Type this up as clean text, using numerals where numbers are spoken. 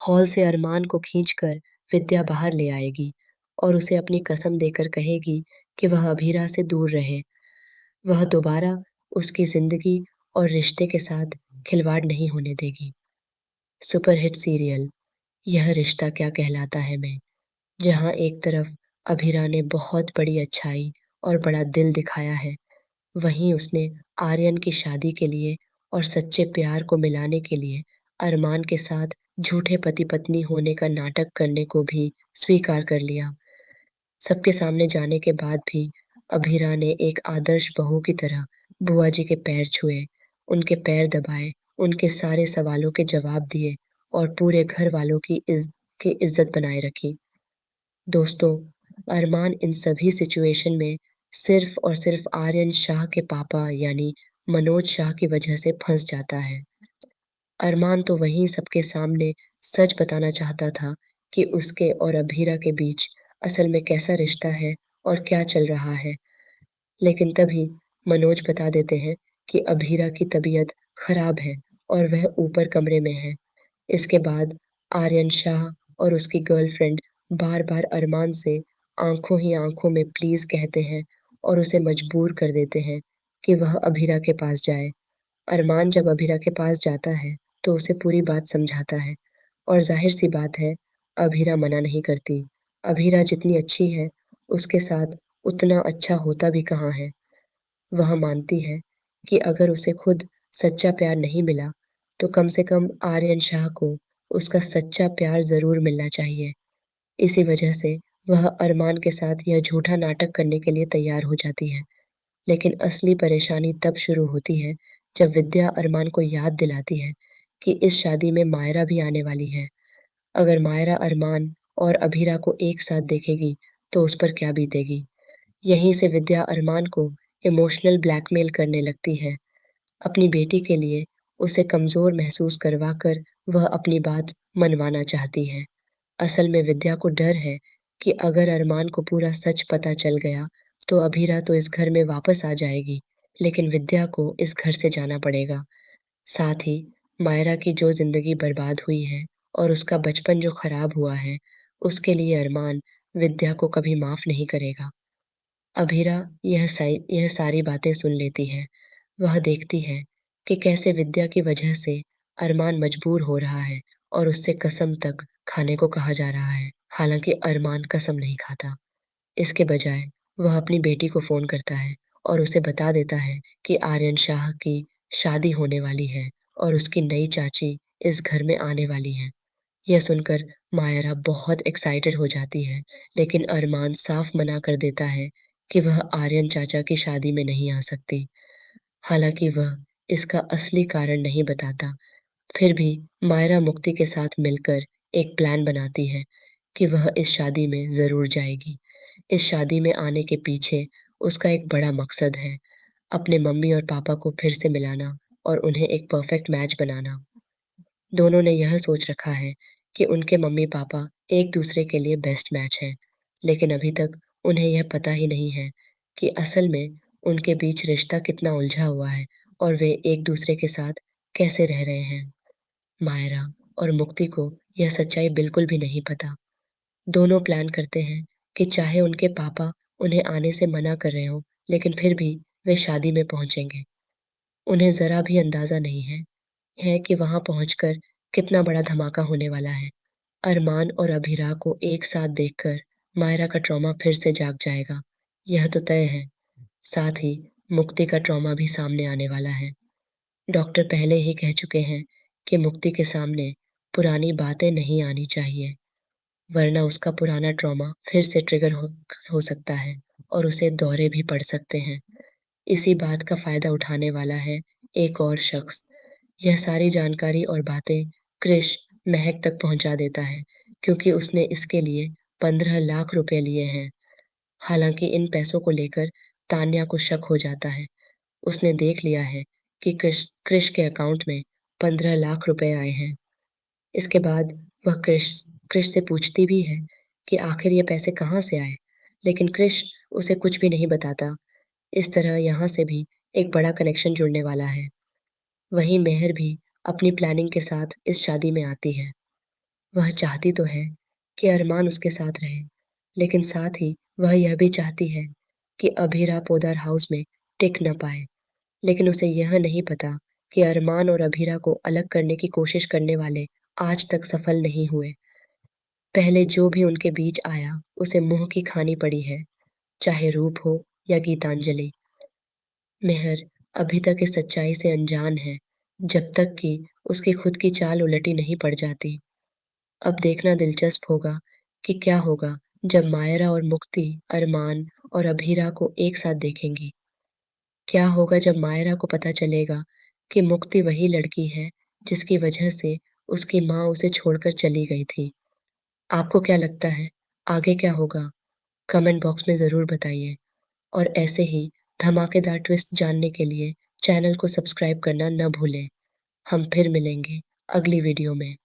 Hall से अरमान को खींचकर विद्या बाहर ले आएगी और उसे अपनी कसम देकर कहेगी कि वह अभीरा से दूर रहे। वह दोबारा उसकी जिंदगी और रिश्ते के साथ खिलवाड़ नहीं होने देगी। सुपरहिट सीरियल यह रिश्ता क्या कहलाता है में, जहाँ एक तरफ अभीरा ने बहुत बड़ी अच्छाई और बड़ा दिल दिखाया है, वहीं उसने आर्यन की शादी के लिए और सच्चे प्यार को मिलाने के लिए अरमान के साथ झूठे पति पत्नी होने का नाटक करने को भी स्वीकार कर लिया। सबके सामने जाने के बाद भी अभीरा ने एक आदर्श बहू की तरह बुआ जी के पैर छुए, उनके पैर दबाए, उनके सारे सवालों के जवाब दिए और पूरे घर वालों की इज्जत बनाए रखी। दोस्तों, अरमान इन सभी सिचुएशन में सिर्फ और सिर्फ आर्यन शाह के पापा यानी मनोज शाह की वजह से फंस जाता है। अरमान तो वहीं सबके सामने सच बताना चाहता था कि उसके और अभीरा के बीच असल में कैसा रिश्ता है और क्या चल रहा है। लेकिन तभी मनोज बता देते हैं कि अभीरा की तबीयत खराब है और वह ऊपर कमरे में है। इसके बाद आर्यन शाह और उसकी गर्लफ्रेंड बार-बार अरमान से आंखों ही आंखों में प्लीज कहते हैं और उसे मजबूर कर देते हैं कि वह अभीरा के पास जाए। अरमान जब अभीरा के पास जाता है तो उसे पूरी बात समझाता है और जाहिर सी बात है, अभीरा मना नहीं करती। अभीरा जितनी अच्छी है, उसके साथ उतना अच्छा होता भी कहाँ है। वह मानती है कि अगर उसे खुद सच्चा प्यार नहीं मिला, तो कम से कम आर्यन शाह को उसका सच्चा प्यार ज़रूर मिलना चाहिए। इसी वजह से वह अरमान के साथ यह झूठा नाटक करने के लिए तैयार हो जाती है। लेकिन असली परेशानी तब शुरू होती है जब विद्या अरमान को याद दिलाती है कि इस शादी में मायरा भी आने वाली है। अगर मायरा अरमान और अभीरा को एक साथ देखेगी तो उस पर क्या बीतेगी। यहीं से विद्या अरमान को इमोशनल ब्लैकमेल करने लगती है। अपनी बेटी के लिए उसे कमजोर महसूस करवाकर वह अपनी बात मनवाना चाहती है। असल में विद्या को डर है कि अगर अरमान को पूरा सच पता चल गया तो अभीरा तो इस घर में वापस आ जाएगी, लेकिन विद्या को इस घर से जाना पड़ेगा। साथ ही मायरा की जो जिंदगी बर्बाद हुई है और उसका बचपन जो खराब हुआ है, उसके लिए अरमान विद्या को कभी माफ नहीं करेगा। अभीरा यह सारी बातें सुन लेती है। वह देखती है कि कैसे विद्या की वजह से अरमान मजबूर हो रहा है और उससे कसम तक खाने को कहा जा रहा है। हालांकि अरमान कसम नहीं खाता। इसके बजाय वह अपनी बेटी को फोन करता है और उसे बता देता है कि आर्यन शाह की शादी होने वाली है और उसकी नई चाची इस घर में आने वाली है। यह सुनकर मायरा बहुत एक्साइटेड हो जाती है, लेकिन अरमान साफ मना कर देता है कि वह आर्यन चाचा की शादी में नहीं आ सकती। हालांकि वह इसका असली कारण नहीं बताता। फिर भी मायरा मुक्ति के साथ मिलकर एक प्लान बनाती है कि वह इस शादी में जरूर जाएगी। इस शादी में आने के पीछे उसका एक बड़ा मकसद है, अपने मम्मी और पापा को फिर से मिलाना और उन्हें एक परफेक्ट मैच बनाना। दोनों ने यह सोच रखा है कि उनके मम्मी-पापा एक दूसरे के लिए बेस्ट मैच हैं, लेकिन अभी तक उन्हें यह पता ही नहीं है कि असल में उनके बीच रिश्ता कितना उलझा हुआ है और वे एक दूसरे के साथ कैसे रह रहे हैं। मायरा और मुक्ति को यह सच्चाई बिल्कुल भी नहीं पता। दोनों प्लान करते हैं कि चाहे उनके पापा उन्हें आने से मना कर रहे हों, लेकिन फिर भी वे शादी में पहुंचेंगे। उन्हें जरा भी अंदाजा नहीं है कि वहां पहुंचकर कितना बड़ा धमाका होने वाला है। अरमान और अभिरा को एक साथ देखकर मायरा का ट्रॉमा फिर से जाग जाएगा, यह तो तय है। साथ ही मुक्ति का ट्रॉमा भी सामने आने वाला है। डॉक्टर पहले ही कह चुके हैं कि मुक्ति के सामने पुरानी बातें नहीं आनी चाहिए, वरना उसका पुराना ट्रॉमा फिर से ट्रिगर हो सकता है और उसे दौरे भी पड़ सकते हैं। इसी बात का फायदा उठाने वाला है एक और शख्स। यह सारी जानकारी और बातें कृष महक तक पहुंचा देता है, क्योंकि उसने इसके लिए 15 लाख रुपए लिए हैं। हालांकि इन पैसों को लेकर तान्या को शक हो जाता है। उसने देख लिया है कि कृष कृष के अकाउंट में 15 लाख रुपए आए हैं। इसके बाद वह कृष से पूछती भी है कि आखिर ये पैसे कहाँ से आए, लेकिन कृष उसे कुछ भी नहीं बताता। इस तरह यहाँ से भी एक बड़ा कनेक्शन जुड़ने वाला है। वहीं मेहर भी अपनी प्लानिंग के साथ इस शादी में आती है। वह चाहती तो है कि अरमान उसके साथ रहे, लेकिन साथ ही वह यह भी चाहती है कि अभीरा पोदर हाउस में टिक न पाए। लेकिन उसे यह नहीं पता कि अरमान और अभीरा को अलग करने की कोशिश करने वाले आज तक सफल नहीं हुए। पहले जो भी उनके बीच आया उसे मुंह की खानी पड़ी है, चाहे रूप हो या गीतांजलि। मेहर अभी तक इस सच्चाई से अनजान है, जब तक कि उसकी खुद की चाल उलटी नहीं पड़ जाती। अब देखना दिलचस्प होगा कि क्या होगा जब मायरा और मुक्ति अरमान और अभीरा को एक साथ देखेंगी। क्या होगा जब मायरा को पता चलेगा कि मुक्ति वही लड़की है जिसकी वजह से उसकी माँ उसे छोड़कर चली गई थी। आपको क्या लगता है, आगे क्या होगा? कमेंट बॉक्स में ज़रूर बताइए और ऐसे ही धमाकेदार ट्विस्ट जानने के लिए चैनल को सब्सक्राइब करना न भूलें। हम फिर मिलेंगे अगली वीडियो में।